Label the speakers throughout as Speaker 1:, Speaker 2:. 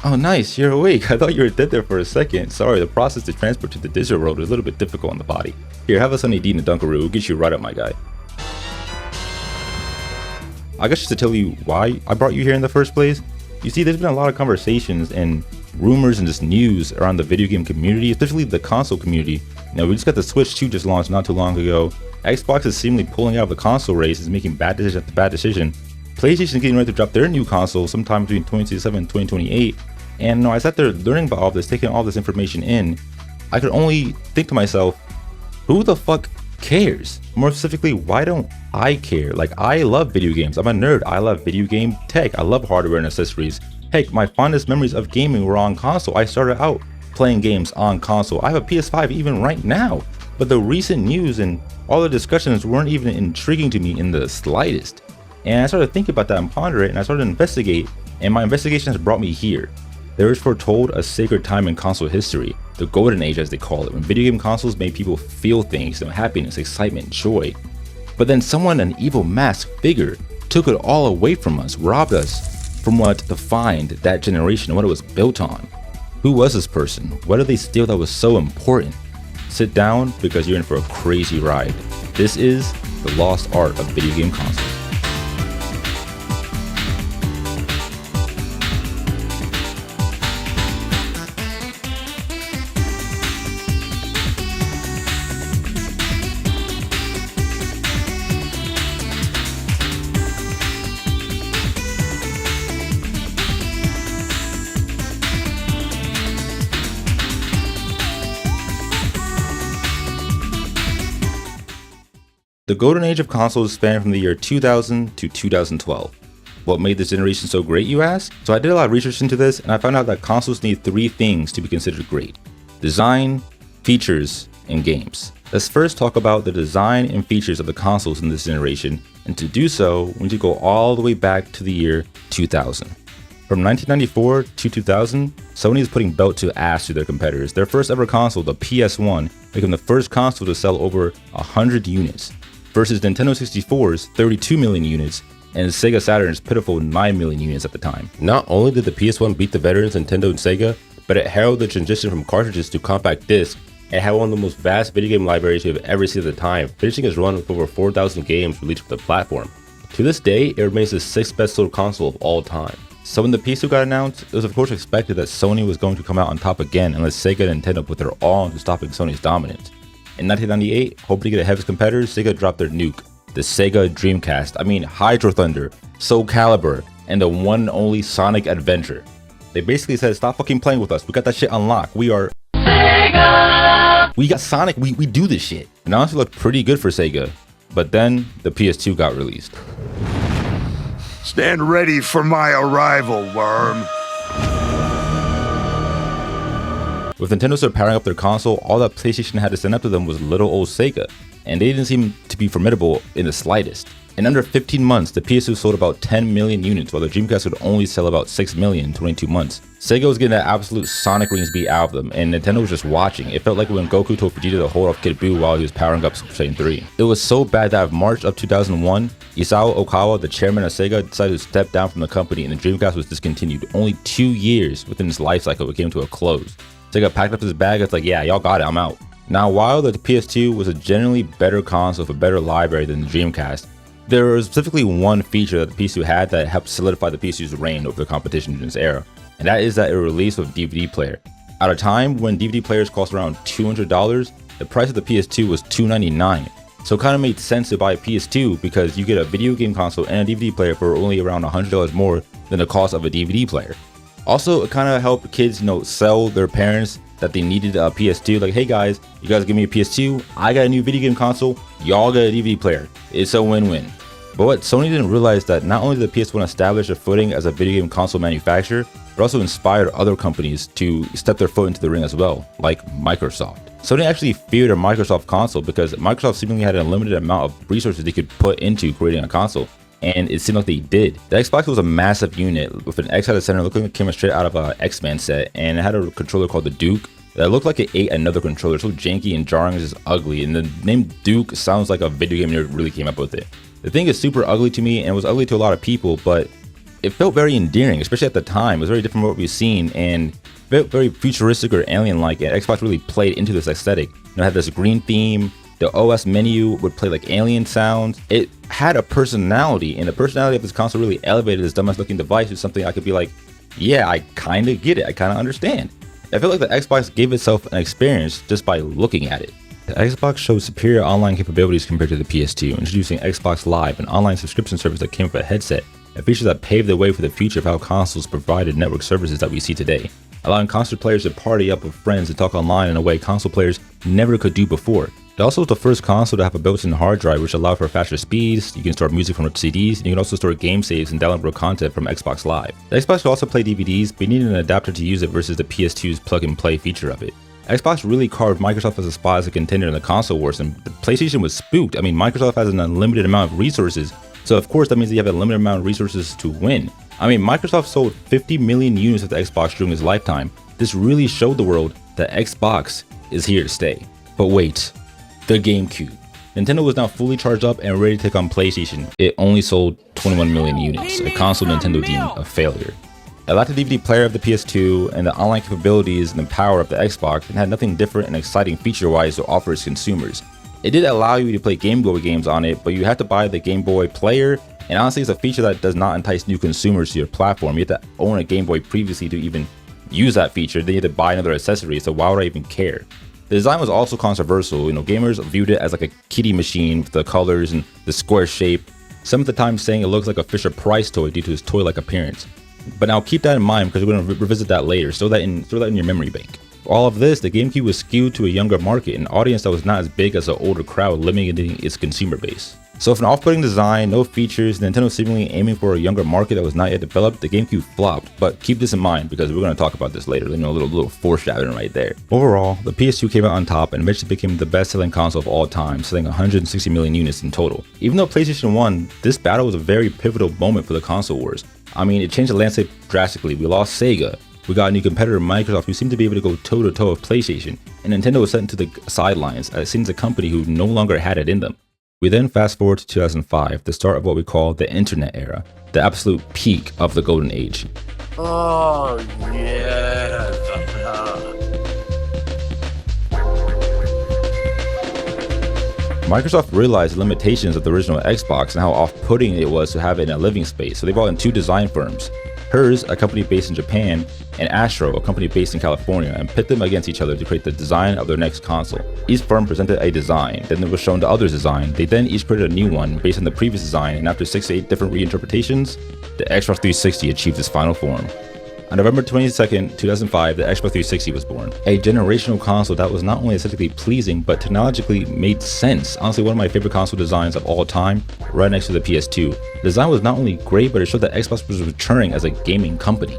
Speaker 1: Oh nice, you're awake. I thought you were dead there for a second. Sorry, the process to transport to the digital world is a little bit difficult on the body. Here, have a Sunny D and a Dunkaroo. We'll get you right up, my guy. I guess just to tell you why I brought you here in the first place. You see, there's been a lot of conversations and rumors and just news around the video game community, especially the console community. We just got the Switch 2 just launched not too long ago. Xbox is seemingly pulling out of the console race, is making bad decision after bad decision. PlayStation is getting ready to drop their new console sometime between 2027 and 2028. And I sat there learning about all this, taking all this information in. I could only think to myself, who the fuck cares? More specifically, why don't I care? Like, I love video games. I'm a nerd. I love video game tech. I love hardware and accessories. Heck, my fondest memories of gaming were on console. I started out playing games on console. I have a PS5 even right now. But the recent news and all the discussions weren't even intriguing to me in the slightest. And I started thinking about that and ponder it, and I started to investigate, and my investigation has brought me here. There is foretold a sacred time in console history, the golden age as they call it, when video game consoles made people feel things, happiness, excitement, joy. But then someone, an evil masked figure, took it all away from us, robbed us from what defined that generation and what it was built on. Who was this person? What did they steal that was so important? Sit down, because you're in for a crazy ride. This is the lost art of video game consoles. The golden age of consoles spanned from the year 2000 to 2012. What made this generation so great, you ask? So I did a lot of research into this, and I found out that consoles need three things to be considered great: design, features, and games. Let's first talk about the design and features of the consoles in this generation, and to do so, we need to go all the way back to the year 2000. From 1994 to 2000, Sony is putting belt to ass to their competitors. Their first ever console, the PS1, became the first console to sell over 100 units, versus Nintendo 64's 32 million units and Sega Saturn's pitiful 9 million units at the time.
Speaker 2: Not only did the PS1 beat the veterans Nintendo and Sega, but it heralded the transition from cartridges to compact disc and had one of the most vast video game libraries we have ever seen at the time, finishing its run with over 4,000 games released for the platform. To this day, it remains the 6th best sold console of all time. So when the PS2 got announced, it was of course expected that Sony was going to come out on top again unless Sega and Nintendo put their all into stopping Sony's dominance. In 1998, hoping to get ahead of its competitors, Sega dropped their nuke, the Sega Dreamcast. Hydro Thunder, Soul Calibur, and the one and only Sonic Adventure. They basically said, stop fucking playing with us. We got that shit unlocked. We are Sega! We got Sonic. We do this shit. And honestly looked pretty good for Sega. But then the PS2 got released.
Speaker 3: Stand ready for my arrival, worm.
Speaker 1: With Nintendo still powering up their console, all that PlayStation had to send up to them was little old Sega, and they didn't seem to be formidable in the slightest. In under 15 months, the PS2 sold about 10 million units, while the Dreamcast would only sell about 6 million in 22 months. Sega was getting that absolute Sonic rings beat out of them, and Nintendo was just watching. It felt like when Goku told Vegeta to hold off Kid Buu while he was powering up Super Saiyan 3. It was so bad that in March of 2001, Isao Okawa, the chairman of Sega, decided to step down from the company, and the Dreamcast was discontinued. Only 2 years within its life cycle, it came to a close. Sega packed up his bag. It's like, yeah, y'all got it, I'm out. Now, while the PS2 was a generally better console with a better library than the Dreamcast, there was specifically one feature that the PS2 had that helped solidify the PS2's reign over the competition in this era, and that is that it released with DVD player. At a time when DVD players cost around $200, the price of the PS2 was $299. So it kind of made sense to buy a PS2 because you get a video game console and a DVD player for only around $100 more than the cost of a DVD player. Also, it kind of helped kids, sell their parents that they needed a PS2. Like, hey guys, you guys give me a PS2, I got a new video game console, y'all got a DVD player. It's a win-win. But what Sony didn't realize that not only did the PS1 establish a footing as a video game console manufacturer, but also inspired other companies to step their foot into the ring as well, like Microsoft. Sony actually feared a Microsoft console because Microsoft seemingly had a limited amount of resources they could put into creating a console. And it seemed like they did. The Xbox was a massive unit with an X at the center looking like it came straight out of an X-Men set, and it had a controller called the Duke that looked like it ate another controller, so janky and jarring, just ugly, and the name Duke sounds like a video game nerd really came up with it. The thing is super ugly to me, and it was ugly to a lot of people, but it felt very endearing, especially at the time. It was very different from what we've seen and felt very futuristic or alien-like, and Xbox really played into this aesthetic. It had this green theme, the OS menu would play like alien sounds. It had a personality, and the personality of this console really elevated this dumbass looking device to something I could be like, yeah, I kind of get it, I kind of understand. I feel like the Xbox gave itself an experience just by looking at it. The Xbox showed superior online capabilities compared to the PS2, introducing Xbox Live, an online subscription service that came with a headset, and features that paved the way for the future of how consoles provided network services that we see today, allowing console players to party up with friends and talk online in a way console players never could do before. It also was the first console to have a built-in hard drive, which allowed for faster speeds. You can store music from CDs, and you can also store game saves and downloadable content from Xbox Live. The Xbox could also play DVDs, but you needed an adapter to use it versus the PS2's plug-and-play feature of it. Xbox really carved Microsoft as a spot as a contender in the console wars, and the PlayStation was spooked. I mean, Microsoft has an unlimited amount of resources, so of course that means you have a limited amount of resources to win. I mean, Microsoft sold 50 million units of the Xbox during its lifetime. This really showed the world that Xbox is here to stay. But wait. The GameCube. Nintendo was now fully charged up and ready to take on PlayStation. It only sold 21 million units, a console Nintendo deemed a failure. It lacked the DVD player of the PS2 and the online capabilities and the power of the Xbox, and had nothing different and exciting feature-wise to offer its consumers. It did allow you to play Game Boy games on it, but you had to buy the Game Boy player, and honestly it's a feature that does not entice new consumers to your platform. You have to own a Game Boy previously to even use that feature, then you have to buy another accessory, so why would I even care? The design was also controversial. Gamers viewed it as like a kiddie machine with the colors and the square shape, some at the time saying it looks like a Fisher-Price toy due to its toy-like appearance. But now keep that in mind because we're going to revisit that later, throw that in your memory bank. For all of this, the GameCube was skewed to a younger market, an audience that was not as big as the older crowd, limiting its consumer base. So with an off-putting design, no features, Nintendo seemingly aiming for a younger market that was not yet developed, the GameCube flopped. But keep this in mind because we're going to talk about this later. A little foreshadowing right there. Overall, the PS2 came out on top and eventually became the best-selling console of all time, selling 160 million units in total. Even though PlayStation won, this battle was a very pivotal moment for the console wars. I mean, it changed the landscape drastically. We lost Sega. We got a new competitor, Microsoft, who seemed to be able to go toe-to-toe with PlayStation, and Nintendo was sent into the sidelines as it seems a company who no longer had it in them. We then fast forward to 2005, the start of what we call the internet era, the absolute peak of the golden age.
Speaker 3: Oh, yeah.
Speaker 1: Microsoft realized the limitations of the original Xbox and how off-putting it was to have it in a living space, so they brought in two design firms. Hers, a company based in Japan, and Aero, a company based in California, and pit them against each other to create the design of their next console. Each firm presented a design, then it was shown the other's design. They then each created a new one based on the previous design, and after 6 to 8 different reinterpretations, the Xbox 360 achieved its final form. On November 22nd, 2005, the Xbox 360 was born. A generational console that was not only aesthetically pleasing, but technologically made sense. Honestly, one of my favorite console designs of all time, right next to the PS2. The design was not only great, but it showed that Xbox was maturing as a gaming company.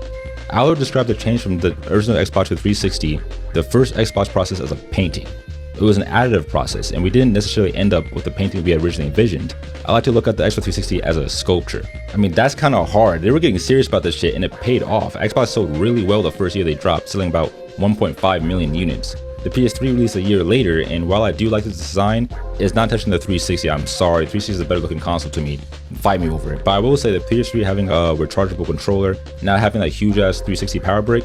Speaker 1: Aero described the change from the original Xbox to 360, the first Xbox process, as a painting. It was an additive process, and we didn't necessarily end up with the painting we had originally envisioned. I like to look at the Xbox 360 as a sculpture. I mean, that's kind of hard. They were getting serious about this shit, and it paid off. Xbox sold really well the first year they dropped, selling about 1.5 million units. The PS3 released a year later, and while I do like this design, it's not touching the 360. I'm sorry, 360 is a better looking console to me. Fight me over it. But I will say the PS3 having a rechargeable controller, not having that huge ass 360 power brick,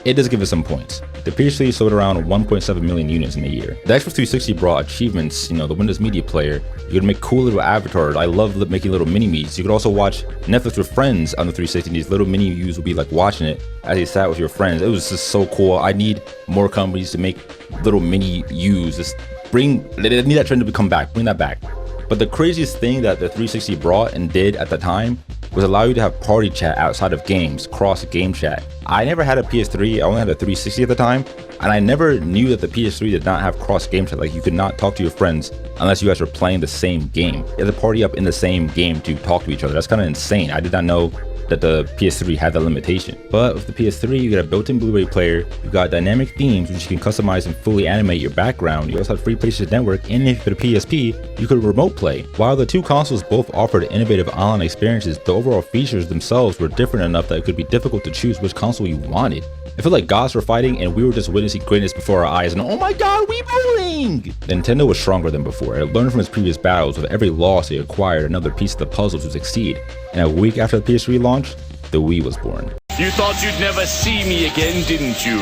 Speaker 1: it does give us some points. The PS3 sold around 1.7 million units in a year. The Xbox 360 brought achievements, the Windows Media Player. You could make cool little avatars. I love making little mini-me's. You could also watch Netflix with friends on the 360. These little mini-me's would be like watching it as you sat with your friends. It was just so cool. I need more companies to make little mini-U's. They need that trend to come back. Bring that back. But the craziest thing that the 360 brought and did at the time was allow you to have party chat outside of games, cross game chat. I never had a PS3, I only had a 360 at the time, and I never knew that the PS3 did not have cross game chat. Like, you could not talk to your friends unless you guys were playing the same game. You had to party up in the same game to talk to each other. That's kind of insane. I did not know that the PS3 had that limitation. But with the PS3, you get a built-in Blu-ray player, you got dynamic themes which you can customize and fully animate your background. You also have free PlayStation Network, and if you had a PSP, you could remote play. While the two consoles both offered innovative online experiences, the overall features themselves were different enough that it could be difficult to choose which console you wanted. It felt like gods were fighting and we were just witnessing greatness before our eyes, and oh my god, we bowling! Nintendo was stronger than before. It learned from its previous battles. With every loss, it acquired another piece of the puzzle to succeed. And a week after the PS3 launch, launch, the Wii was born.
Speaker 3: You thought you'd never see me again, didn't you?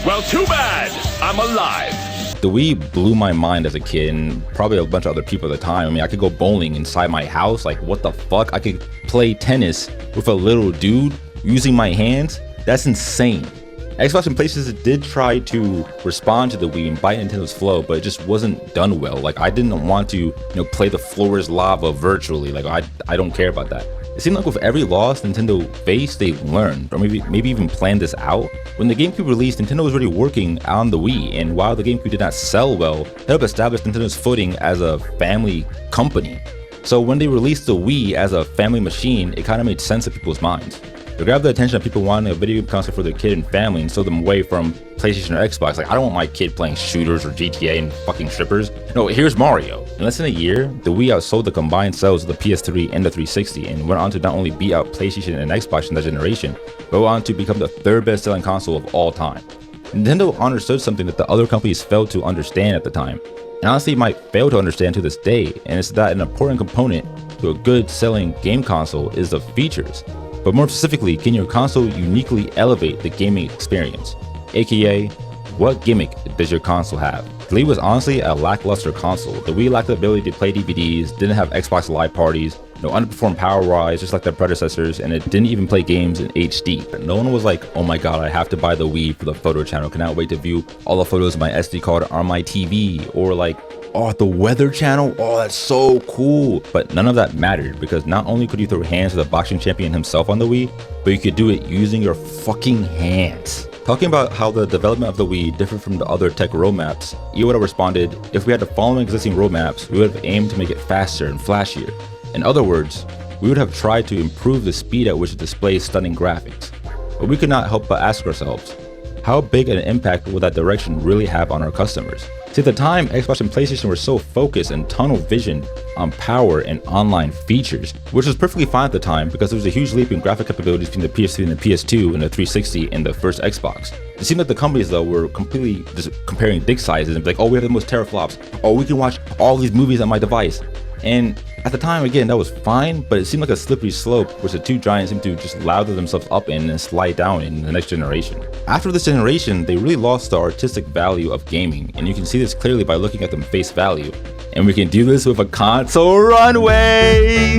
Speaker 3: Well, too bad. I'm alive.
Speaker 1: The Wii blew my mind as a kid, and probably a bunch of other people at the time. I mean, I could go bowling inside my house. Like, what the fuck? I could play tennis with a little dude using my hands. That's insane. Xbox and PlayStation did try to respond to the Wii and bite Nintendo's flow, but it just wasn't done well. Like, I didn't want to, play the floor is lava virtually. Like, I don't care about that. It seemed like with every loss Nintendo faced, they learned, or maybe even planned this out. When the GameCube released, Nintendo was already working on the Wii, and while the GameCube did not sell well, it helped establish Nintendo's footing as a family company. So when they released the Wii as a family machine, it kind of made sense in people's minds. It grabbed the attention of people wanting a video game console for their kid and family and sold them away from PlayStation or Xbox. Like, I don't want my kid playing shooters or GTA and fucking strippers. No, here's Mario. In less than a year, the Wii outsold the combined sales of the PS3 and the 360 and went on to not only beat out PlayStation and Xbox in that generation, but went on to become the third best selling console of all time. Nintendo understood something that the other companies failed to understand at the time, and honestly might fail to understand to this day, and it's that an important component to a good selling game console is the features. But more specifically, can your console uniquely elevate the gaming experience? AKA, what gimmick does your console have? The Wii was honestly a lackluster console. The Wii lacked the ability to play DVDs, didn't have Xbox Live parties, underperformed power-wise just like their predecessors, and it didn't even play games in HD. No one was like, oh my god, I have to buy the Wii for the photo channel, cannot wait to view all the photos of my SD card on my TV, or like, oh, the weather channel, oh, that's so cool. But none of that mattered, because not only could you throw hands with the boxing champion himself on the Wii, but you could do it using your fucking hands. Talking about how the development of the Wii differed from the other tech roadmaps, Iwata responded, if we had to follow existing roadmaps, we would have aimed to make it faster and flashier. In other words, we would have tried to improve the speed at which it displays stunning graphics. But we could not help but ask ourselves, how big an impact will that direction really have on our customers? See, at the time, Xbox and PlayStation were so focused and tunnel visioned on power and online features, which was perfectly fine at the time because there was a huge leap in graphic capabilities between the PS3 and the PS2 and the 360 and the first Xbox. It seemed like the companies, though, were completely just comparing dick sizes and be like, oh, we have the most teraflops, oh, we can watch all these movies on my device. And at the time, again, that was fine, but it seemed like a slippery slope, which the two giants seemed to just lather themselves up in and slide down in the next generation. After this generation, they really lost the artistic value of gaming, and you can see this clearly by looking at them face value. And we can do this with a console runway!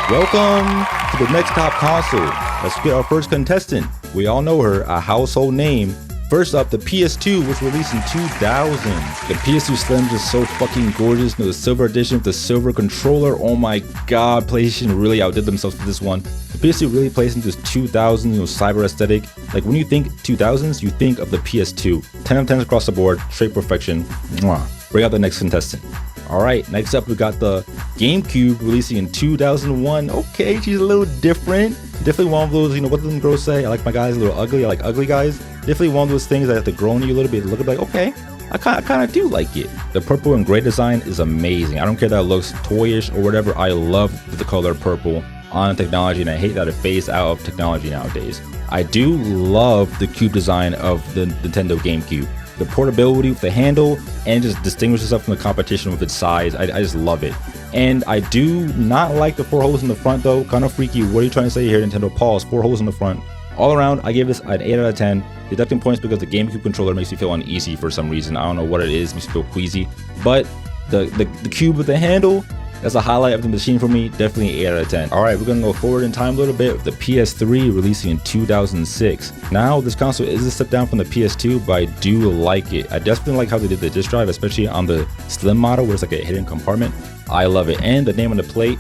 Speaker 1: Welcome to the next top console. Let's get our first contestant. We all know her, a household name. First up, the PS2, which released in 2000. The PS2 Slim is so fucking gorgeous. The silver edition with the silver controller. Oh my god, PlayStation really outdid themselves with this one. The PS2 really plays into this 2000s, cyber aesthetic. Like, when you think 2000s, you think of the PS2. 10 out of 10 across the board, straight perfection. Mwah. Bring out the next contestant. Alright, next up we got the GameCube releasing in 2001. Okay, she's a little different. Definitely one of those, what do them girls say? I like my guys a little ugly, I like ugly guys. Definitely one of those things that have to grow on you a little bit. Look like, okay, I kind of do like it. The purple and gray design is amazing. I don't care that it looks toyish or whatever. I love the color purple on technology, and I hate that it phased out of technology nowadays. I do love the cube design of the Nintendo GameCube. The portability with the handle, and just distinguishes itself from the competition with its size. I just love it. And I do not like the 4 holes in the front though. Kind of freaky. What are you trying to say here, Nintendo? Pause. 4 holes in the front. All around, I gave this an 8 out of 10. Deducting points because the GameCube controller makes me feel uneasy for some reason. I don't know what it is, makes me feel queasy. But the cube with the handle, that's a highlight of the machine for me. Definitely 8 out of 10. Alright, we're gonna go forward in time a little bit with the PS3 releasing in 2006. Now, this console is a step down from the PS2, but I do like it. I definitely like how they did the disk drive, especially on the Slim model where it's like a hidden compartment. I love it. And the name on the plate,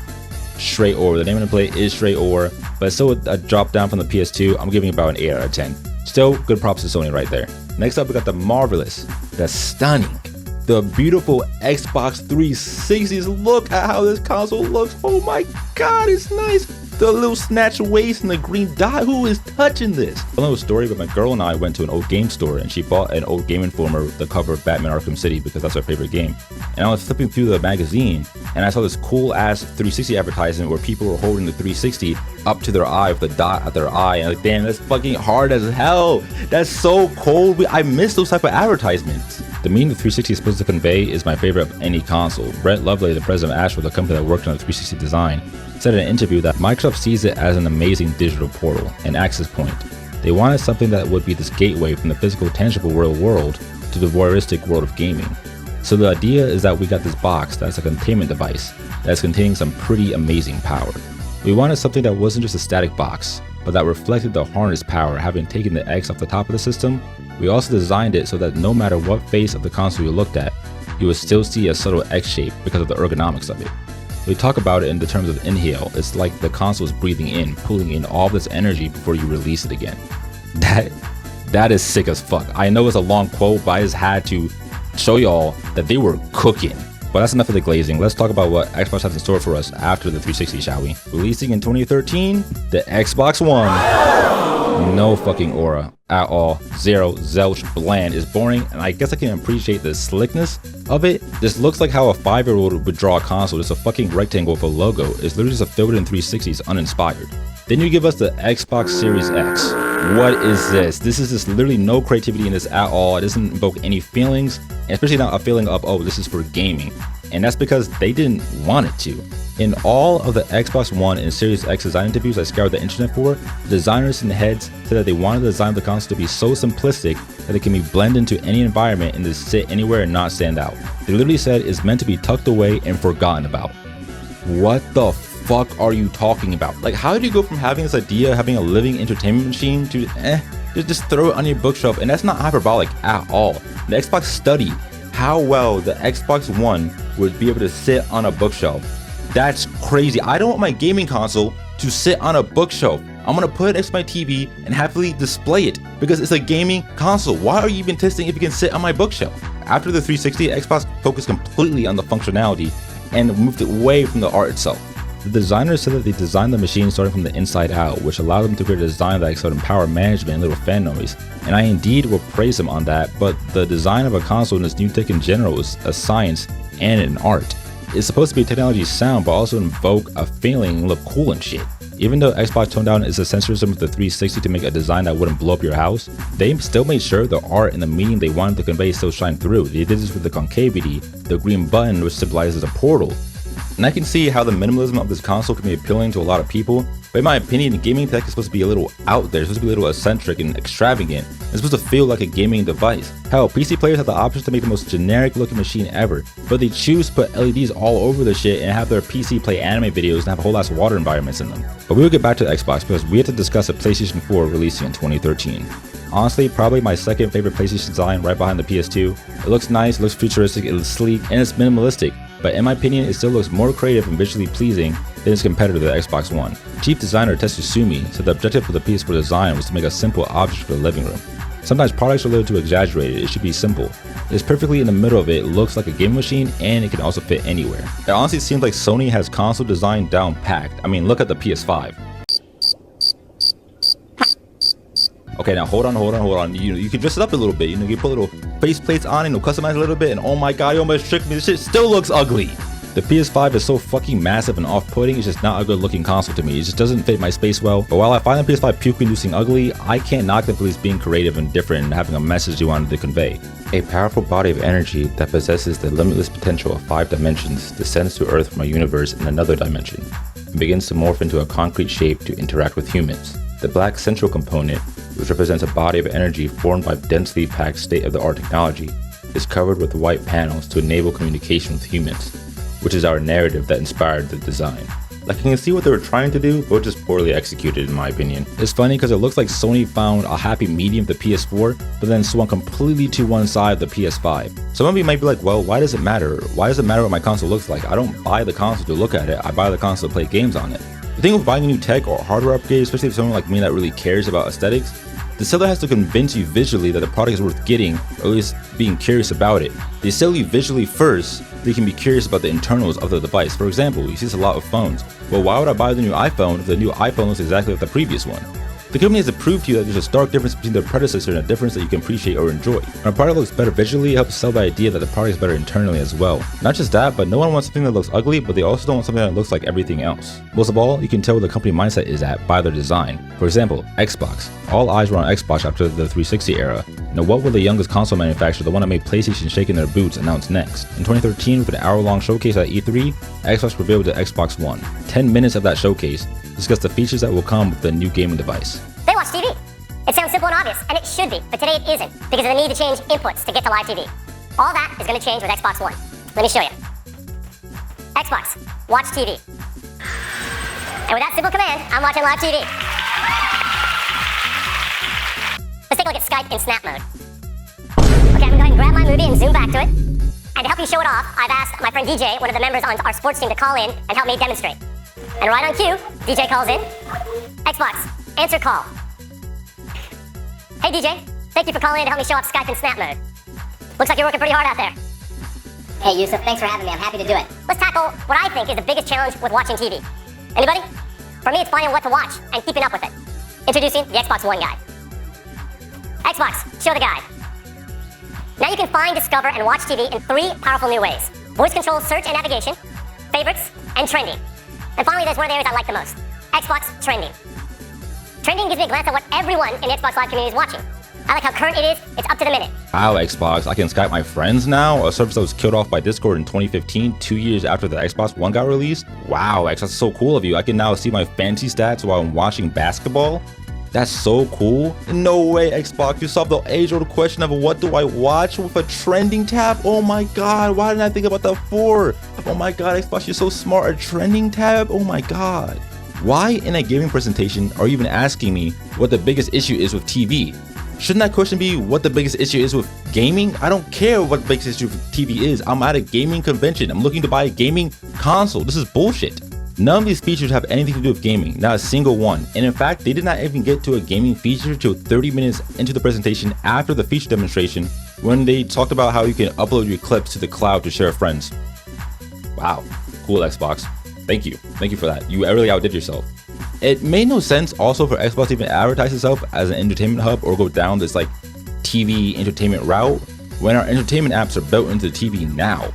Speaker 1: straight over. The name on the plate is straight over, but still a drop down from the PS2. I'm giving about an 8 out of 10. Still, good props to Sony right there. Next up, we got the marvelous, the stunning, the beautiful Xbox 360s. Look at how this console looks. Oh my god, it's nice. The little snatch waist and the green dot. Who is touching this? A little story, but my girl and I went to an old game store and she bought an old Game Informer with the cover of Batman Arkham City because that's our favorite game. And I was flipping through the magazine and I saw this cool ass 360 advertisement where people were holding the 360 up to their eye with a dot at their eye, and like, damn, that's fucking hard as hell. That's so cold. I miss those type of advertisements. The meaning the 360 is supposed to convey is my favorite of any console. Brett Lovely, the president of Astro, the company that worked on the 360 design, said in an interview that Microsoft sees it as an amazing digital portal, an access point. They wanted something that would be this gateway from the physical, tangible real world to the voyeuristic world of gaming. So the idea is that we got this box that's a containment device that's containing some pretty amazing power. We wanted something that wasn't just a static box, but that reflected the harness power. Having taken the X off the top of the system, we also designed it so that no matter what face of the console you looked at, you would still see a subtle X shape because of the ergonomics of it. We talk about it in the terms of inhale. It's like the console is breathing in, pulling in all this energy before you release it again. That is sick as fuck. I know it's a long quote, but I just had to show y'all that they were cooking. But that's enough of the glazing. Let's talk about what Xbox has in store for us after the 360, shall we? Releasing in 2013, the Xbox One. No fucking aura at all. Zero, zilch, bland. Is boring, and I guess I can appreciate the slickness of it. This looks like how a 5-year-old would draw a console. Just a fucking rectangle with a logo. It's literally just a filled in 360s, uninspired. Then you give us the Xbox Series X. What is this? This is just literally no creativity in this at all. It doesn't invoke any feelings, and especially not a feeling of, oh, this is for gaming. And that's because they didn't want it to. In all of the Xbox One and Series X design interviews I scoured the internet for, the designers and heads said that they wanted the design of the console to be so simplistic that it can be blended into any environment and just sit anywhere and not stand out. They literally said it's meant to be tucked away and forgotten about. What the fuck are you talking about? Like, how do you go from having this idea of having a living entertainment machine to just throw it on your bookshelf? And that's not hyperbolic at all. The Xbox studied how well the Xbox One would be able to sit on a bookshelf. That's crazy. I don't want my gaming console to sit on a bookshelf. I'm gonna put it next to my TV and happily display it because it's a gaming console. Why are you even testing if it can sit on my bookshelf? After the 360, Xbox focused completely on the functionality and moved away from the art itself. The designers said that they designed the machine starting from the inside out, which allowed them to create a design that excelled in power management and little fan noise. And I indeed will praise them on that, but the design of a console in this new tech in general is a science and an art. It's supposed to be technology sound, but also invoke a feeling and look cool and shit. Even though Xbox toned down its sensorism with the 360 to make a design that wouldn't blow up your house, they still made sure the art and the meaning they wanted to convey still shine through. They did this with the concavity, the green button which symbolizes a portal. And I can see how the minimalism of this console can be appealing to a lot of people, but in my opinion, gaming tech is supposed to be a little out there. It's supposed to be a little eccentric and extravagant. It's supposed to feel like a gaming device. Hell, PC players have the option to make the most generic looking machine ever, but they choose to put LEDs all over the shit and have their PC play anime videos and have whole ass water environments in them. But we will get back to the Xbox because we have to discuss a PlayStation 4 releasing in 2013. Honestly, probably my second favorite PlayStation design right behind the PS2. It looks nice, it looks futuristic, it looks sleek, and it's minimalistic. But in my opinion, it still looks more creative and visually pleasing than its competitor, the Xbox One. Chief designer Txrnto said the objective for the PS4 design was to make a simple object for the living room. Sometimes products are a little too exaggerated, it should be simple. It's perfectly in the middle of it, looks like a game machine, and it can also fit anywhere. It honestly seems like Sony has console design down packed. I mean, look at the PS5. Okay, now hold on. You can dress it up a little bit. You know, you put little face plates on and customize a little bit. And oh my god, you almost tricked me. This shit still looks ugly. The PS5 is so fucking massive and off-putting. It's just not a good looking console to me. It just doesn't fit my space well. But while I find the PS5 puke-inducing ugly, I can't knock them for at least being creative and different and having a message you wanted to convey. A powerful body of energy that possesses the limitless potential of 5 dimensions descends to Earth from a universe in another dimension and begins to morph into a concrete shape to interact with humans. The black central component, which represents a body of energy formed by densely packed state-of-the-art technology, is covered with white panels to enable communication with humans, which is our narrative that inspired the design. Like, you can see what they were trying to do, but just poorly executed in my opinion. It's funny because it looks like Sony found a happy medium of the PS4, but then swung completely to one side of the PS5. Some of you might be like, well, why does it matter? Why does it matter what my console looks like? I don't buy the console to look at it, I buy the console to play games on it. The thing with buying a new tech or hardware upgrade, especially for someone like me that really cares about aesthetics, the seller has to convince you visually that the product is worth getting, or at least being curious about it. They sell you visually first, so you can be curious about the internals of the device. For example, you see this a lot with phones. Well, why would I buy the new iPhone if the new iPhone looks exactly like the previous one? The company has to prove to you that there's a stark difference between their predecessor and a difference that you can appreciate or enjoy. When a product looks better visually, it helps sell the idea that the product is better internally as well. Not just that, but no one wants something that looks ugly, but they also don't want something that looks like everything else. Most of all, you can tell where the company mindset is at by their design. For example, Xbox. All eyes were on Xbox after the 360 era. Now what will the youngest console manufacturer, the one that made PlayStation shake in their boots, announce next? In 2013, with an hour-long showcase at E3, Xbox revealed the Xbox One. 10 minutes of that showcase discussed the features that will come with the new gaming device.
Speaker 4: They watch TV. It sounds simple and obvious, and it should be, but today it isn't, because of the need to change inputs to get to live TV. All that is going to change with Xbox One. Let me show you. Xbox, watch TV. And with that simple command, I'm watching live TV. Let's take a look at Skype in snap mode. Okay, I'm going to go ahead and grab my movie and zoom back to it. And to help me show it off, I've asked my friend DJ, one of the members on our sports team, to call in and help me demonstrate. And right on cue, DJ calls in. Xbox, answer call. Hey DJ, thank you for calling in to help me show off Skype in snap mode. Looks like you're working pretty hard out there. Hey Yusuf, thanks for having me. I'm happy to do it. Let's tackle what I think is the biggest challenge with watching TV. Anybody? For me, it's finding what to watch and keeping up with it. Introducing the Xbox One guide. Xbox, show the guide. Now you can find, discover, and watch TV in 3 powerful new ways. Voice control, search and navigation, favorites, and trending. And finally, there's one of the areas I like the most. Xbox Trending. Trending gives me a glance at what everyone in the Xbox Live community is watching. I like how current it is, it's up to the minute.
Speaker 1: Wow, Xbox, I can Skype my friends now? A service that was killed off by Discord in 2015, 2 years after the Xbox One got released? Wow, Xbox is so cool of you. I can now see my fantasy stats while I'm watching basketball? That's so cool. No way, Xbox, you solved the age-old question of what do I watch with a trending tab? Oh my god, why didn't I think about that before? Oh my god, Xbox, you're so smart. A trending tab? Oh my god. Why in a gaming presentation are you even asking me what the biggest issue is with TV? Shouldn't that question be what the biggest issue is with gaming? I don't care what the biggest issue with TV is. I'm at a gaming convention. I'm looking to buy a gaming console. This is bullshit. None of these features have anything to do with gaming, not a single one. And in fact, they did not even get to a gaming feature till 30 minutes into the presentation after the feature demonstration, when they talked about how you can upload your clips to the cloud to share with friends. Wow, cool Xbox. Thank you for that. You really outdid yourself. It made no sense also for Xbox to even advertise itself as an entertainment hub or go down this like TV entertainment route when our entertainment apps are built into the TV now.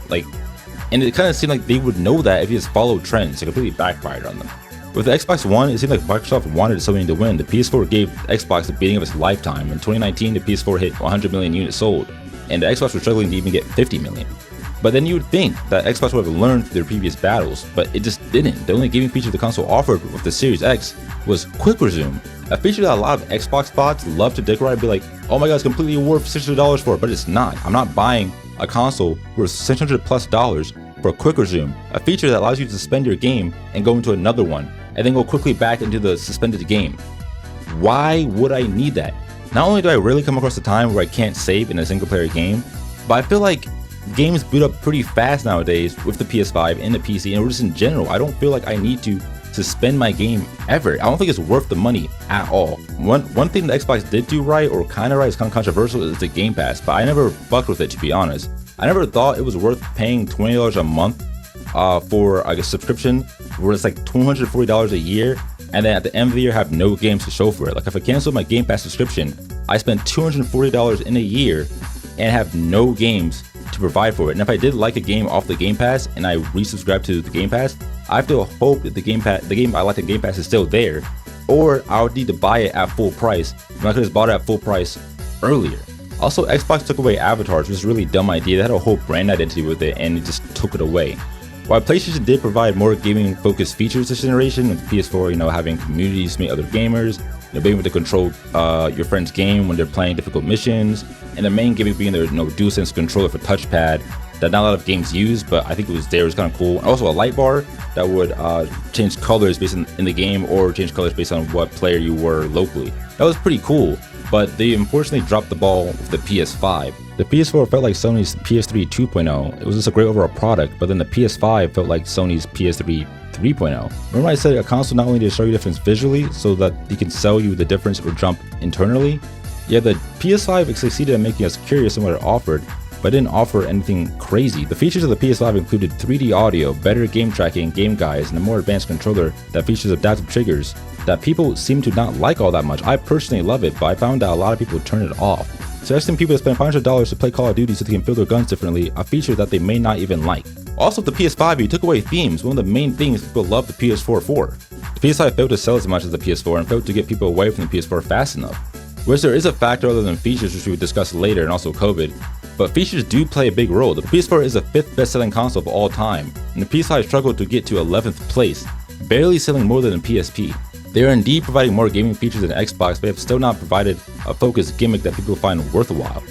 Speaker 1: And it kind of seemed like they would know that if you just followed trends. It completely backfired on them. With the Xbox One, it seemed like Microsoft wanted something to win. The PS4 gave Xbox the beating of its lifetime. In 2019, the PS4 hit 100 million units sold, and the Xbox was struggling to even get 50 million. But then you would think that Xbox would have learned from their previous battles, but it just didn't. The only gaming feature the console offered with the Series X was Quick Resume, a feature that a lot of Xbox bots love to dick around and be like, oh my god, it's completely worth $600 for it, but it's not. I'm not buying a console worth $600+ for a Quick Resume, a feature that allows you to suspend your game and go into another one, and then go quickly back into the suspended game. Why would I need that? Not only do I rarely come across a time where I can't save in a single player game, but I feel like games boot up pretty fast nowadays with the PS5 and the PC, and just in general, I don't feel like I need to suspend my game ever. I don't think it's worth the money at all. One thing the Xbox did do right, or kind of right, is kind of controversial, is the Game Pass, but I never fucked with it, to be honest. I never thought it was worth paying $20 a month for like a subscription where it's like $240 a year, and then at the end of the year have no games to show for it. Like if I cancel my Game Pass subscription, I spend $240 in a year and have no games to provide for it. And if I did like a game off the Game Pass and I resubscribe to the Game Pass, I have to hope that the game I like the Game Pass is still there, or I would need to buy it at full price, and I could have bought it at full price earlier. Also, Xbox took away avatars, which was a really dumb idea. They had a whole brand identity with it, and it just took it away. While PlayStation did provide more gaming-focused features this generation, with PS4, having communities to meet other gamers, being able to control your friend's game when they're playing difficult missions, and the main gimmick being their DualSense controller for touchpad that not a lot of games use, but I think it was there. It was kind of cool. And also a light bar that would change colors based in the game, or change colors based on what player you were locally. That was pretty cool, but they unfortunately dropped the ball with the PS5. The PS4 felt like Sony's PS3 2.0. It was just a great overall product, but then the PS5 felt like Sony's PS3 3.0. Remember I said a console not only to show you difference visually so that you can sell you the difference or jump internally? Yeah, the PS5 succeeded at making us curious in what it offered, but didn't offer anything crazy. The features of the PS5 included 3D audio, better game tracking, game guides, and a more advanced controller that features adaptive triggers that people seem to not like all that much. I personally love it, but I found that a lot of people turn it off. Suggesting people to spend $500 to play Call of Duty so they can feel their guns differently, a feature that they may not even like. Also, with the PS5, you took away themes, one of the main things people love the PS4 for. The PS5 failed to sell as much as the PS4 and failed to get people away from the PS4 fast enough. Whereas there is a factor other than features, which we would discuss later, and also COVID, but features do play a big role. The PS4 is the 5th best-selling console of all time, and the PS5 struggled to get to 11th place, barely selling more than a PSP. They are indeed providing more gaming features than Xbox, but have still not provided a focused gimmick that people find worthwhile.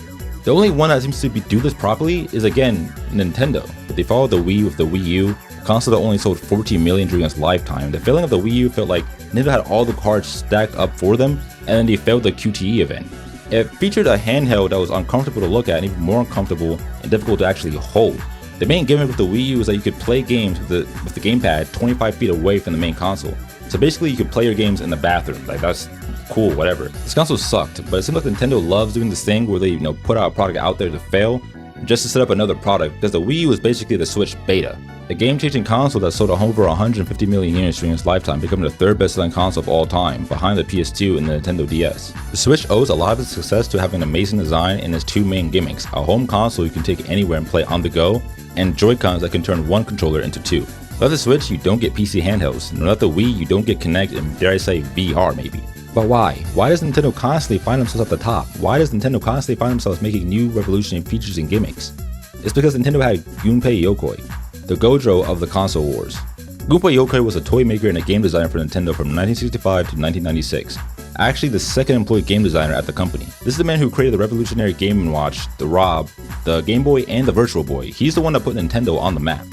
Speaker 1: The only one that seems to do this properly is, again, Nintendo, but they followed the Wii with the Wii U, a console that only sold 14 million during its lifetime. The failing of the Wii U felt like Nintendo had all the cards stacked up for them, and then they failed the QTE event. It featured a handheld that was uncomfortable to look at and even more uncomfortable and difficult to actually hold. The main gimmick with the Wii U is that you could play games with the gamepad 25 feet away from the main console. So basically you could play your games in the bathroom, like that's cool, whatever. This console sucked, but it seems like Nintendo loves doing this thing where they put out a product out there to fail just to set up another product, because the Wii U was basically the Switch beta. A game-changing console that sold over 150 million units during its lifetime, becoming the 3rd best-selling console of all time, behind the PS2 and the Nintendo DS. The Switch owes a lot of its success to having an amazing design and its 2 main gimmicks: a home console you can take anywhere and play on the go, and Joy-Cons that can turn one controller into 2. Without the Switch, you don't get PC handhelds, and without the Wii, you don't get Kinect and, dare I say, VR maybe. But why? Why does Nintendo constantly find themselves at the top? Why does Nintendo constantly find themselves making new revolutionary features and gimmicks? It's because Nintendo had Gunpei Yokoi, the Gojo of the console wars. Gunpei Yokoi was a toy maker and a game designer for Nintendo from 1965 to 1996. Actually the 2nd employed game designer at the company. This is the man who created the revolutionary Game & Watch, the Rob, the Game Boy, and the Virtual Boy. He's the one that put Nintendo on the map.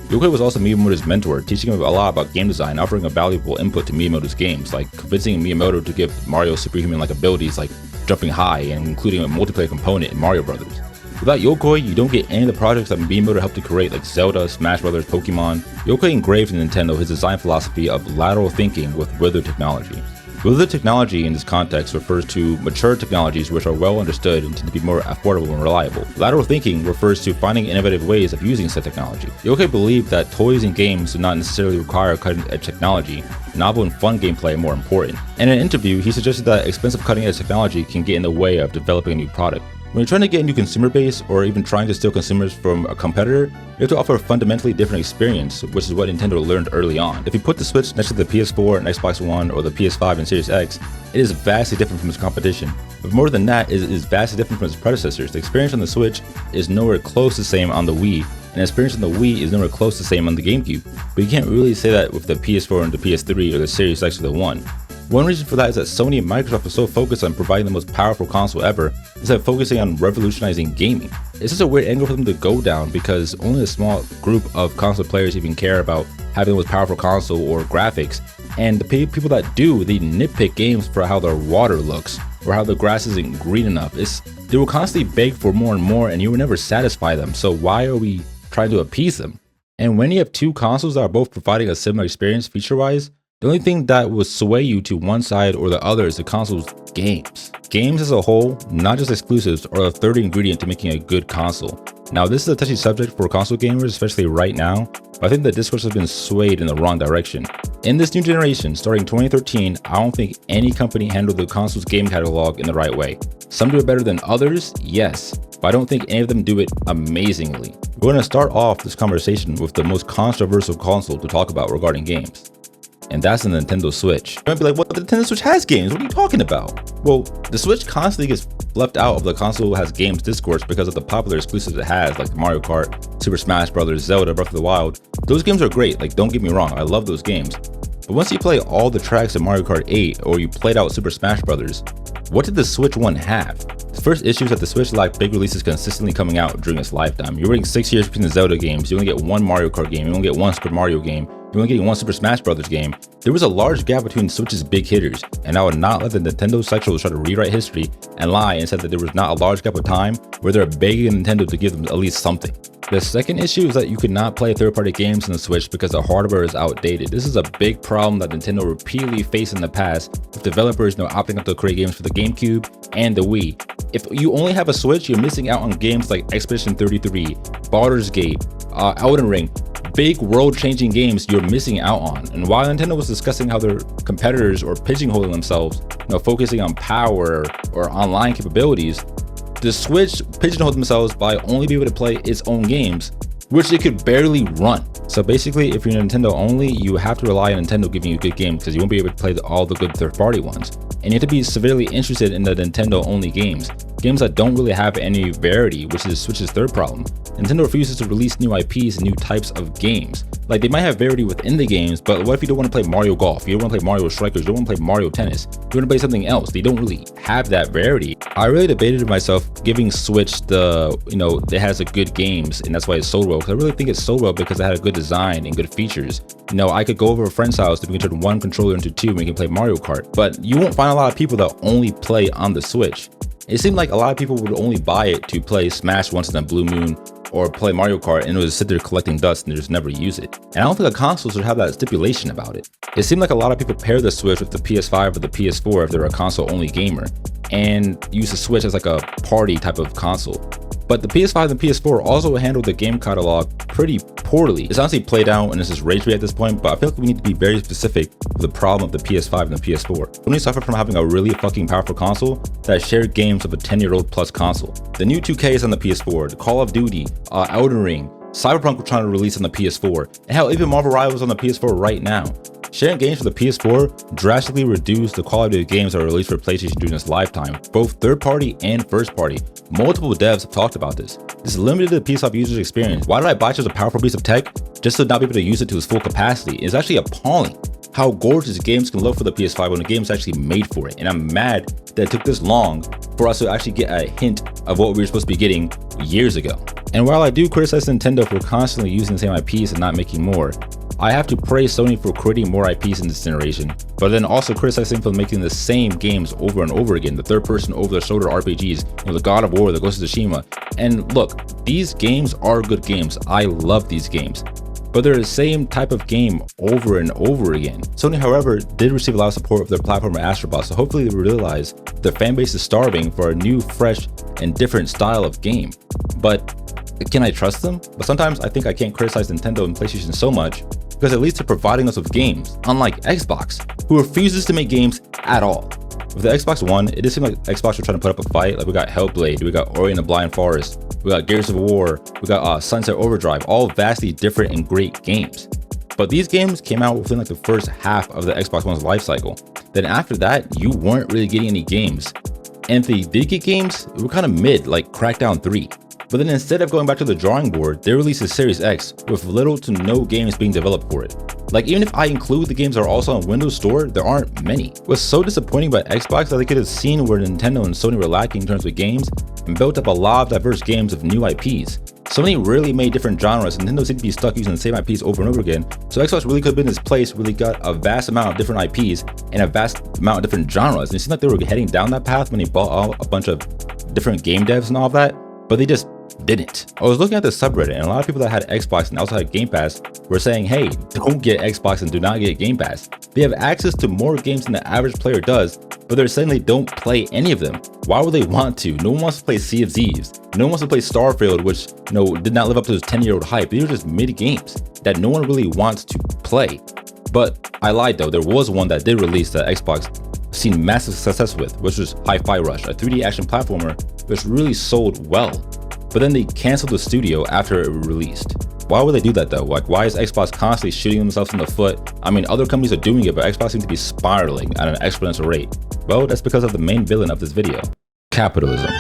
Speaker 1: Yokoi was also Miyamoto's mentor, teaching him a lot about game design, offering a valuable input to Miyamoto's games, like convincing Miyamoto to give Mario superhuman-like abilities like jumping high and including a multiplayer component in Mario Bros. Without Yokoi, you don't get any of the projects that Miyamoto helped to create, like Zelda, Smash Bros, Pokemon. Yokoi engraved in Nintendo his design philosophy of lateral thinking with withered technology. Withered technology in this context refers to mature technologies which are well understood and tend to be more affordable and reliable. Lateral thinking refers to finding innovative ways of using said technology. Yokoi believed that toys and games do not necessarily require cutting-edge technology. Novel and fun gameplay are more important. In an interview, he suggested that expensive cutting-edge technology can get in the way of developing a new product. When you're trying to get a new consumer base, or even trying to steal consumers from a competitor, you have to offer a fundamentally different experience, which is what Nintendo learned early on. If you put the Switch next to the PS4 and Xbox One, or the PS5 and Series X, it is vastly different from its competition. But more than that, it is vastly different from its predecessors. The experience on the Switch is nowhere close to the same on the Wii, and the experience on the Wii is nowhere close to the same on the GameCube. But you can't really say that with the PS4 and the PS3 or the Series X or the One. One reason for that is that Sony and Microsoft are so focused on providing the most powerful console ever, instead of focusing on revolutionizing gaming. It's just a weird angle for them to go down, because only a small group of console players even care about having the most powerful console or graphics, and the people that do, they nitpick games for how their water looks, or how the grass isn't green enough. They will constantly beg for more and more, and you will never satisfy them, so why are we trying to appease them? And when you have two consoles that are both providing a similar experience feature-wise, the only thing that will sway you to one side or the other is the console's games. Games as a whole, not just exclusives, are the third ingredient to making a good console. Now, this is a touchy subject for console gamers, especially right now, but I think the discourse has been swayed in the wrong direction. In this new generation, starting 2013, I don't think any company handled the console's game catalog in the right way. Some do it better than others, yes, but I don't think any of them do it amazingly. We're going to start off this conversation with the most controversial console to talk about regarding games. And that's the Nintendo Switch. You might be like, well, the Nintendo Switch has games, what are you talking about? Well, the Switch constantly gets left out of the console has games discourse because of the popular exclusives it has, like Mario Kart, Super Smash Bros, Zelda, Breath of the Wild. Those games are great, like don't get me wrong, I love those games. But once you play all the tracks in Mario Kart 8, or you played out Super Smash Bros, what did the Switch One have? The first issue is that the Switch lacked big releases consistently coming out during its lifetime. You're waiting 6 years between the Zelda games, you only get one Mario Kart game, you only get one Super Mario game, you're only getting one Super Smash Bros. Game. There was a large gap between Switch's big hitters, and I would not let the Nintendo sexuals try to rewrite history and lie and said that there was not a large gap of time where they're begging Nintendo to give them at least something. The second issue is that you could not play third-party games on the Switch because the hardware is outdated. This is a big problem that Nintendo repeatedly faced in the past, with developers opting out to create games for the GameCube and the Wii. If you only have a Switch, you're missing out on games like Expedition 33, Baldur's Gate, Elden Ring, big world-changing games you're missing out on. And while Nintendo was discussing how their competitors are pigeonholing themselves, focusing on power or online capabilities, the Switch pigeonholed themselves by only being able to play its own games, which it could barely run. So basically, if you're Nintendo only, you have to rely on Nintendo giving you good games because you won't be able to play all the good third-party ones. And you have to be severely interested in the Nintendo only games that don't really have any variety, which is Switch's third problem. Nintendo refuses to release new IPs and new types of games. Like, they might have variety within the games, but what if you don't want to play Mario Golf, you don't want to play Mario Strikers, you don't want to play Mario Tennis, you want to play something else? They don't really have that variety. I really debated with myself giving Switch the, it has a good games and that's why it sold well, because I really think it sold well because it had a good design and good features. I could go over a friend's house, we can turn one controller into two and we can play Mario Kart, but you won't find a lot of people that only play on the Switch. It seemed like a lot of people would only buy it to play Smash once in a blue moon or play Mario Kart and it would sit there collecting dust and just never use it. And I don't think the consoles would have that stipulation about it. It seemed like a lot of people pair the Switch with the PS5 or the PS4 if they're a console-only gamer and use the Switch as like a party type of console. But the PS5 and PS4 also handled the game catalog pretty poorly. It's honestly played out and it's just rage bait at this point, but I feel like we need to be very specific with the problem of the PS5 and the PS4. Sony suffered from having a really fucking powerful console that shared games of a 10-year-old plus console. The new 2K is on the PS4, the Call of Duty, Elden Ring, Cyberpunk we're trying to release on the PS4, and hell, even Marvel Rivals on the PS4 right now. Sharing games for the PS4 drastically reduced the quality of games that are released for PlayStation during its lifetime, both third-party and first-party. Multiple devs have talked about this. This limited the PS5 user's experience. Why did I buy such a powerful piece of tech just to not be able to use it to its full capacity? It's actually appalling how gorgeous games can look for the PS5 when the game is actually made for it. And I'm mad that it took this long for us to actually get a hint of what we were supposed to be getting years ago. And while I do criticize Nintendo for constantly using the same IPs and not making more, I have to praise Sony for creating more IPs in this generation, but then also criticize them for making the same games over and over again, the third-person over-the-shoulder RPGs, the God of War, the Ghost of Tsushima. And look, these games are good games. I love these games, but they're the same type of game over and over again. Sony, however, did receive a lot of support of their platformer Astrobot, so hopefully they realize their fanbase is starving for a new, fresh, and different style of game. But can I trust them? But sometimes I think I can't criticize Nintendo and PlayStation so much, because at least they're providing us with games, unlike Xbox, who refuses to make games at all. With the Xbox One, it just seemed like Xbox were trying to put up a fight. Like, we got Hellblade, we got Ori and the Blind Forest, we got Gears of War, we got Sunset Overdrive, all vastly different and great games. But these games came out within like the first half of the Xbox One's life cycle. Then after that, you weren't really getting any games. And if they did get games, they were kind of mid, like Crackdown 3. But then instead of going back to the drawing board, they released a Series X with little to no games being developed for it. Like, even if I include the games that are also on Windows Store, there aren't many. What's so disappointing about Xbox that they could have seen where Nintendo and Sony were lacking in terms of games and built up a lot of diverse games of new IPs. Sony really made different genres, and Nintendo seemed to be stuck using the same IPs over and over again. So Xbox really could have been this place where they got a vast amount of different IPs and a vast amount of different genres. And it seemed like they were heading down that path when they bought out a bunch of different game devs and all of that, but they just didn't. I was looking at the subreddit, and a lot of people that had Xbox and also had Game Pass were saying, hey, don't get Xbox and do not get Game Pass. They have access to more games than the average player does, but they're saying they don't play any of them. Why would they want to? No one wants to play Sea of Thieves. No one wants to play Starfield, which did not live up to its 10-year-old hype. These are just mid games that no one really wants to play. But I lied though, there was one that did release that Xbox seen massive success with, which was Hi-Fi Rush, a 3D action platformer which really sold well. But then they canceled the studio after it released. Why would they do that though? Like, why is Xbox constantly shooting themselves in the foot? I mean, other companies are doing it, but Xbox seems to be spiraling at an exponential rate. Well, that's because of the main villain of this video: capitalism.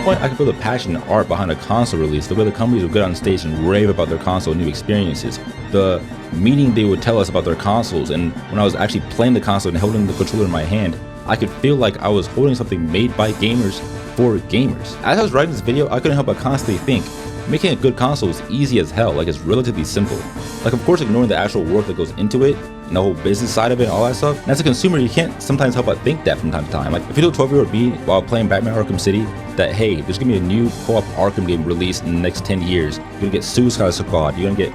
Speaker 1: I can feel the passion and art behind a console release, the way the companies would get on stage and rave about their console new experiences, the meaning they would tell us about their consoles, and when I was actually playing the console and holding the controller in my hand, I could feel like I was holding something made by gamers for gamers. As I was writing this video, I couldn't help but constantly think, making a good console is easy as hell, like it's relatively simple. Like of course ignoring the actual work that goes into it, and the whole business side of it and all that stuff. And as a consumer, you can't sometimes help but think that from time to time. Like if you tell a 12-year-old me while playing Batman Arkham City that, hey, there's gonna be a new co-op Arkham game released in the next 10 years. You're gonna get Suicide Squad, you're gonna get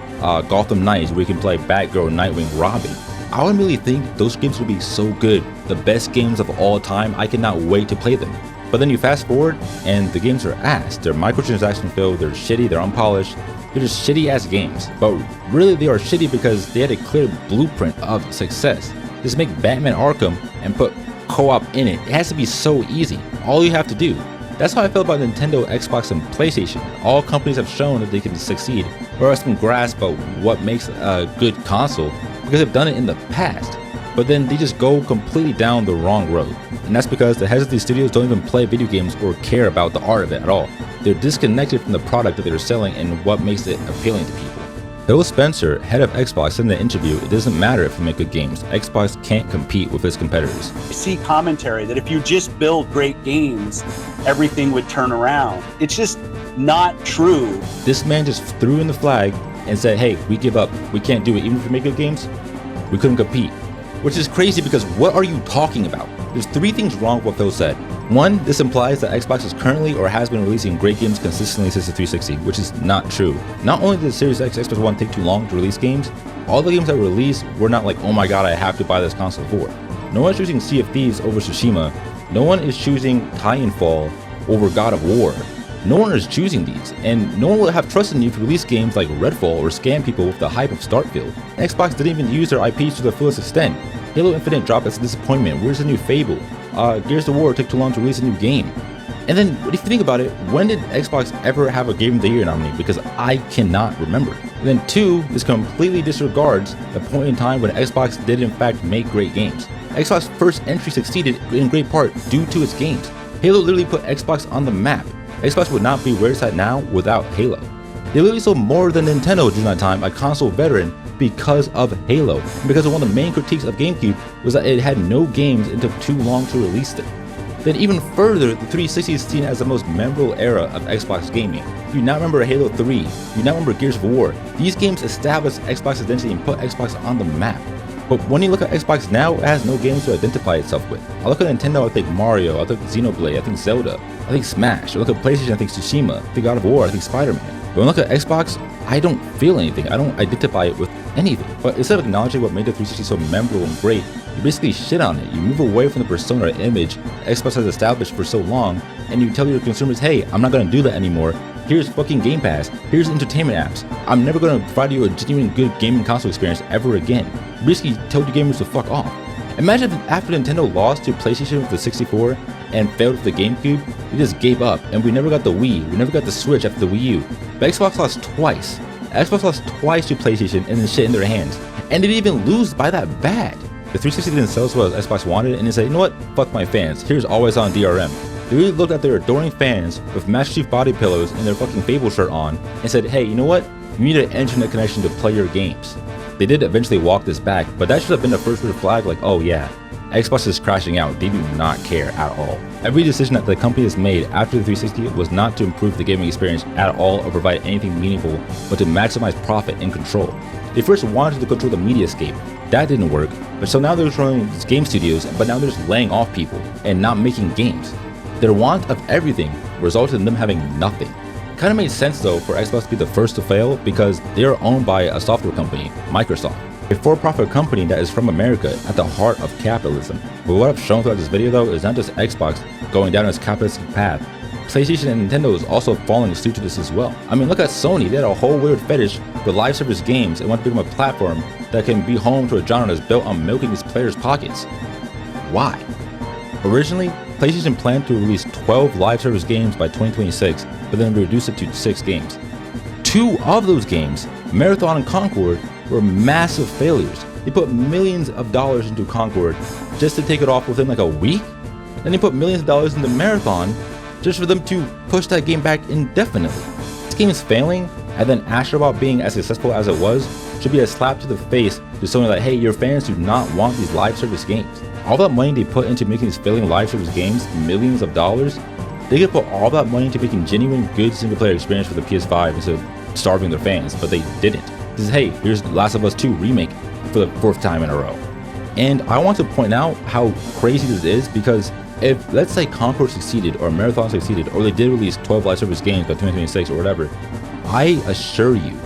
Speaker 1: Gotham Knights, where you can play Batgirl, Nightwing, Robin. I would really think those games will be so good, the best games of all time. I cannot wait to play them. But then you fast forward and the games are ass. They're microtransaction filled, they're shitty, they're unpolished. They're just shitty ass games. But really they are shitty because they had a clear blueprint of success. Just make Batman Arkham and put co-op in it. It has to be so easy. All you have to do. That's how I feel about Nintendo, Xbox, and PlayStation. All companies have shown that they can succeed or have some grasp of what makes a good console because they've done it in the past. But then they just go completely down the wrong road. And that's because the heads of these studios don't even play video games or care about the art of it at all. They're disconnected from the product that they're selling and what makes it appealing to people. Phil Spencer, head of Xbox, said in the interview, it doesn't matter if we make good games. Xbox can't compete with its competitors.
Speaker 5: I see commentary that if you just build great games, everything would turn around. It's just not true.
Speaker 1: This man just threw in the flag and said, hey, we give up. We can't do it. Even if we make good games, we couldn't compete. Which is crazy because what are you talking about? There's three things wrong with what Phil said. One, this implies that Xbox is currently or has been releasing great games consistently since the 360, which is not true. Not only did the Series X, Xbox One take too long to release games, all the games that were released were not like, oh my god, I have to buy this console for. No one's choosing Sea of Thieves over Tsushima. No one is choosing Titanfall over God of War. No one is choosing these, and no one will have trust in you to release games like Redfall or scam people with the hype of Starfield. Xbox didn't even use their IPs to the fullest extent. Halo Infinite dropped as a disappointment. Where's the new Fable? Gears of War took too long to release a new game. And then, if you think about it, when did Xbox ever have a Game of the Year nominee? Because I cannot remember. And then two, this completely disregards the point in time when Xbox did in fact make great games. Xbox's first entry succeeded in great part due to its games. Halo literally put Xbox on the map. Xbox would not be where it's at now without Halo. They literally sold more than Nintendo during that time, a console veteran, because of Halo. And because of one of the main critiques of GameCube was that it had no games and took too long to release them. Then even further, the 360 is seen as the most memorable era of Xbox gaming. You now remember Halo 3, you now remember Gears of War. These games established Xbox's identity and put Xbox on the map. But when you look at Xbox now, it has no games to identify itself with. I look at Nintendo, I think Mario, I think Xenoblade, I think Zelda, I think Smash. I look at PlayStation, I think Tsushima, I think God of War, I think Spider-Man. But when I look at Xbox, I don't feel anything. I don't identify it with anything. But instead of acknowledging what made the 360 so memorable and great, you basically shit on it. You move away from the persona or image Xbox has established for so long, and you tell your consumers, hey, I'm not gonna do that anymore. Here's fucking Game Pass. Here's entertainment apps. I'm never gonna provide you a genuine good gaming console experience ever again. You basically told your gamers to fuck off. Imagine if after Nintendo lost to PlayStation with the 64 and failed with the GameCube, they just gave up and we never got the Wii, we never got the Switch after the Wii U. But Xbox lost twice. Xbox lost twice to PlayStation and then shit in their hands. And they didn't even lose by that bad. The 360 didn't sell as well as Xbox wanted and they said, you know what, fuck my fans, here's always on DRM. They really looked at their adoring fans with Master Chief body pillows and their fucking Fable shirt on and said, hey, you know what, you need an internet connection to play your games. They did eventually walk this back, but that should have been the first red flag, like, oh yeah, Xbox is crashing out, they do not care at all. Every decision that the company has made after the 360 was not to improve the gaming experience at all or provide anything meaningful, but to maximize profit and control. They first wanted to control the mediascape. That didn't work, but so now they're controlling these game studios, but now they're just laying off people and not making games. Their want of everything resulted in them having nothing. Kind of made sense though for Xbox to be the first to fail because they are owned by a software company, Microsoft, a for-profit company that is from America at the heart of capitalism. But what I've shown throughout this video though is not just Xbox going down its capitalistic path. PlayStation and Nintendo is also following suit to this as well. I mean, look at Sony. They had a whole weird fetish for live service games and want to become a platform that can be home to a genre that's built on milking its players' pockets. Why? Originally, PlayStation planned to release 12 live service games by 2026, but then reduced it to 6 games. 2 of those games, Marathon and Concord, were massive failures. They put millions of dollars into Concord just to take it off within like a week. Then they put millions of dollars into Marathon just for them to push that game back indefinitely. This game is failing, and then Astrobot being as successful as it was should be a slap to the face to Sony that, hey, your fans do not want these live service games. All that money they put into making these failing live service games, millions of dollars, They could put all that money into making genuine good single player experience for the PS5 instead of starving their fans, but they didn't. This is, hey, here's Last of Us 2 remake for the 4th time in a row. And I want to point out how crazy this is, because if, let's say, Concord succeeded or Marathon succeeded, or they did release 12 live service games by 2026 or whatever, I assure you,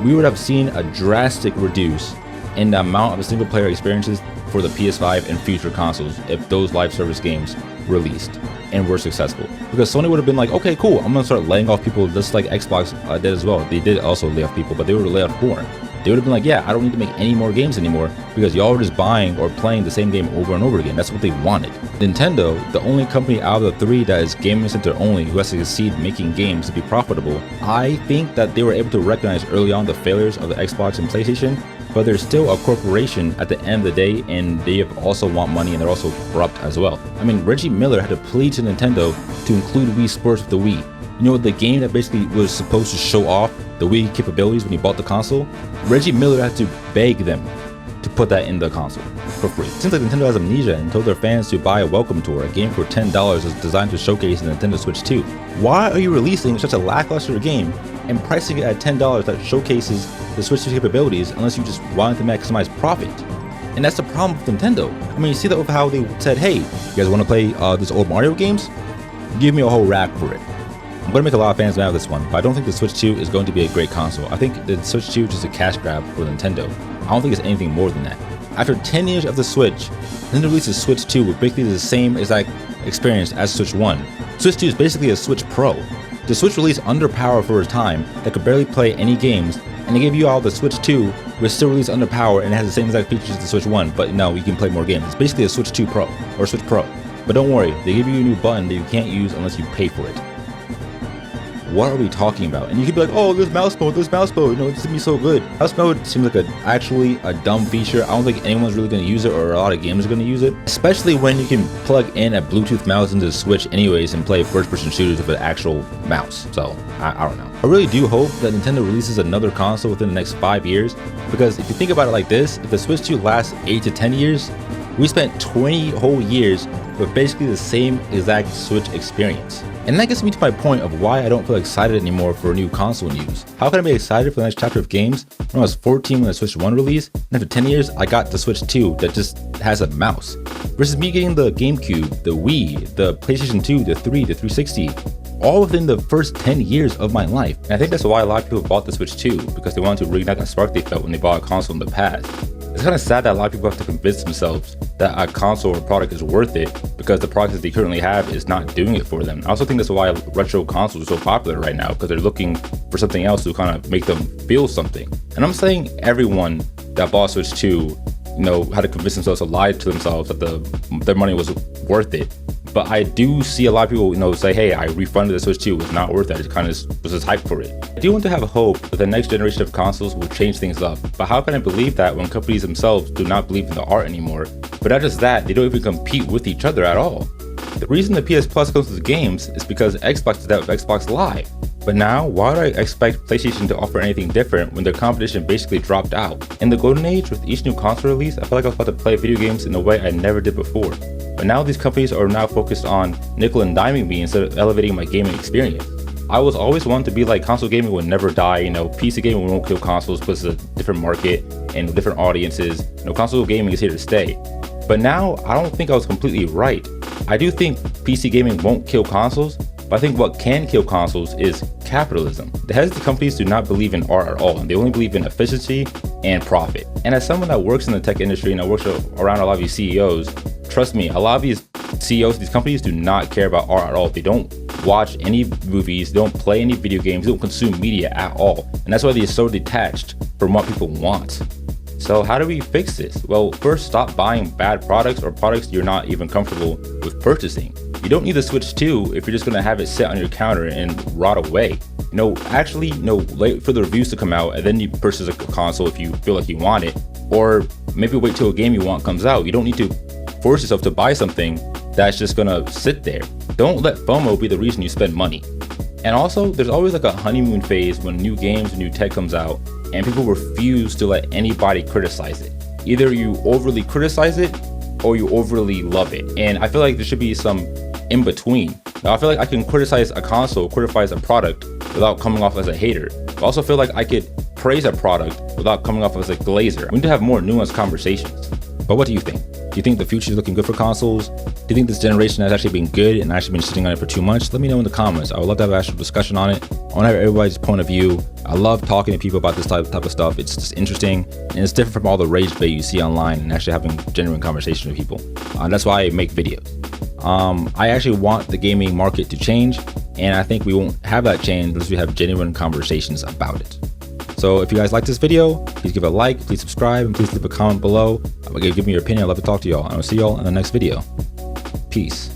Speaker 1: we would have seen a drastic reduce in the amount of single player experiences for the PS5 and future consoles if those live service games released and were successful. Because Sony would have been like, okay, cool, I'm gonna start laying off people just like Xbox did as well. They did also lay off people, but they would lay off more. They would have been like, yeah, I don't need to make any more games anymore because y'all were just buying or playing the same game over and over again. That's what they wanted. Nintendo, the only company out of the 3 that is gaming center only who has to succeed making games to be profitable, I think that they were able to recognize early on the failures of the Xbox and PlayStation, but they're still a corporation at the end of the day, and they also want money, and they're also corrupt as well. I mean, Reggie Miller had to plead to Nintendo to include Wii Sports with the Wii. You know, the game that basically was supposed to show off the Wii capabilities when he bought the console? Reggie Miller had to beg them to put that in the console for free. It seems like Nintendo has amnesia and told their fans to buy a Welcome Tour, a game for $10 that's designed to showcase the Nintendo Switch 2. Why are you releasing such a lackluster game and pricing it at $10 that showcases the Switch 2 capabilities unless you just wanted to maximize profit? And that's the problem with Nintendo. I mean, you see that with how they said, hey, you guys want to play these old Mario games? Give me a whole rack for it. I'm going to make a lot of fans mad with this one, but I don't think the Switch 2 is going to be a great console. I think the Switch 2 is just a cash grab for Nintendo. I don't think it's anything more than that. After 10 years of the Switch, Nintendo releases Switch 2 with basically the same exact experience as Switch 1. Switch 2 is basically a Switch Pro. The Switch released underpowered for a time that could barely play any games, and they gave you all the Switch 2, which still released underpowered and it has the same exact features as the Switch 1, but now you can play more games. It's basically a Switch 2 Pro, or Switch Pro. But don't worry, they give you a new button that you can't use unless you pay for it. What are we talking about? And you could be like, oh, there's mouse mode, you know, it's gonna be so good. Mouse mode seems like actually a dumb feature. I don't think anyone's really gonna use it, or a lot of gamers are gonna use it. Especially when you can plug in a Bluetooth mouse into the Switch anyways and play first-person shooters with an actual mouse. So, I don't know. I really do hope that Nintendo releases another console within the next 5 years, because if you think about it like this, if the Switch 2 lasts 8 to 10 years, we spent 20 whole years with basically the same exact Switch experience. And that gets me to my point of why I don't feel excited anymore for new console news. How can I be excited for the next chapter of games when I was 14 when the Switch 1 released, and after 10 years I got the Switch 2 that just has a mouse, versus me getting the GameCube, the Wii, the PlayStation 2, the 3, the 360, all within the first 10 years of my life. And I think that's why a lot of people bought the Switch 2, because they wanted to reignite the spark they felt when they bought a console in the past. It's kind of sad that a lot of people have to convince themselves that a console or product is worth it because the product that they currently have is not doing it for them. I also think that's why retro consoles are so popular right now, because they're looking for something else to kind of make them feel something. And I'm saying everyone that bought Switch 2, you know, had to convince themselves to lie to themselves that their money was worth it. But I do see a lot of people, you know, say, hey, I refunded the Switch 2, it was not worth it, it kind of was just hype for it. I do want to have hope that the next generation of consoles will change things up, but how can I believe that when companies themselves do not believe in the art anymore? But not just that, they don't even compete with each other at all. The reason the PS Plus comes with games is because Xbox did that with Xbox Live. But now, why do I expect PlayStation to offer anything different when their competition basically dropped out? In the golden age, with each new console release, I felt like I was about to play video games in a way I never did before. But now these companies are now focused on nickel and diming me instead of elevating my gaming experience. I was always one to be like, console gaming will never die, you know, PC gaming won't kill consoles because it's a different market and different audiences. You know, console gaming is here to stay. But now, I don't think I was completely right. I do think PC gaming won't kill consoles, but I think what can kill consoles is capitalism. The heads of the companies do not believe in art at all, and they only believe in efficiency and profit. And as someone that works in the tech industry and I works around a lot of these CEOs, trust me, a lot of these CEOs of these companies do not care about art at all. They don't watch any movies, they don't play any video games, they don't consume media at all. And that's why they're so detached from what people want. So how do we fix this? Well, first, stop buying bad products or products you're not even comfortable with purchasing. You don't need the Switch 2 if you're just gonna have it sit on your counter and rot away. Actually, wait for the reviews to come out and then you purchase a console if you feel like you want it. Or maybe wait till a game you want comes out. You don't need to force yourself to buy something that's just gonna sit there. Don't let FOMO be the reason you spend money. And also, there's always like a honeymoon phase when new games and new tech comes out and people refuse to let anybody criticize it. Either you overly criticize it or you overly love it. And I feel like there should be some in between. Now, I feel like I can criticize a console, criticize a product without coming off as a hater. I also feel like I could praise a product without coming off as a glazer. We need to have more nuanced conversations. But what do you think? Do you think the future is looking good for consoles? Do you think this generation has actually been good and actually been sitting on it for too much? Let me know in the comments. I would love to have an actual discussion on it. I want to have everybody's point of view. I love talking to people about this type of stuff. It's just interesting, and it's different from all the rage bait you see online and actually having genuine conversation with people. That's why I make videos. I actually want the gaming market to change, and I think we won't have that change unless we have genuine conversations about it. So if you guys like this video, please give it a like, please subscribe, and please leave a comment below. Give me your opinion. I'd love to talk to y'all. And I'll see y'all in the next video. Peace.